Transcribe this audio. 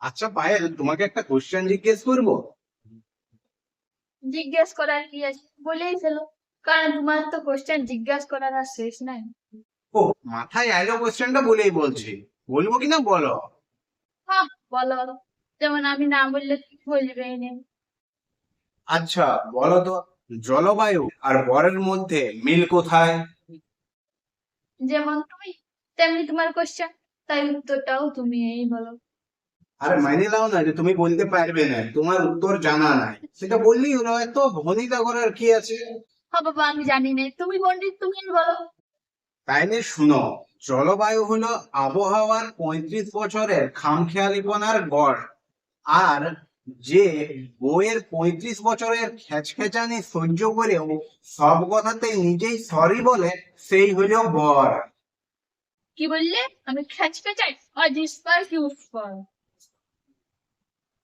আচ্ছা পায়েল, তোমাকে একটা কোশ্চেন জিজ্ঞেস করবো। জিজ্ঞেস করার কি আছে, বলেই ফেলো। কারণ তোমার তো কোশ্চেন জিজ্ঞাসা করার আর শেষ নাই। ও, মাথায় আইলো কোশ্চেনটা বলেই বলছি। বলবো কিনা বলো। হ্যাঁ, বলো বলো। যেমন আমি না বললে তুমি বলবে না। আচ্ছা বলো তো, জলবায়ু আর বরের মধ্যে মিল কোথায়? যেমন তুমি তেমনি তোমার কোশ্চেন, তাই উত্তরটাও তুমি এই বলো। আরে মাইনে নাও না যে তুমি বলতে পারবে না, তোমার উত্তর জানা নাই, সেটা বললেই হলো, এত ভনিতা করার কি আছে। হ্যাঁ বাবা, আমি জানি না, তুমি পণ্ডিত, তুমি বলো। তাইলে শুনো, জলবায়ু হলো আবহাওয়ার 35 বছরের খামখেয়ালিপনার গড়। আর যে বইয়ের 35 বছরের খেচখেচানি সহ্য করেও সব কথাতে নিজেই সরি বলে, সেই হলো বর। কি বললে? আমি খেচকে চাই, আর দিস পার ইউজ করো।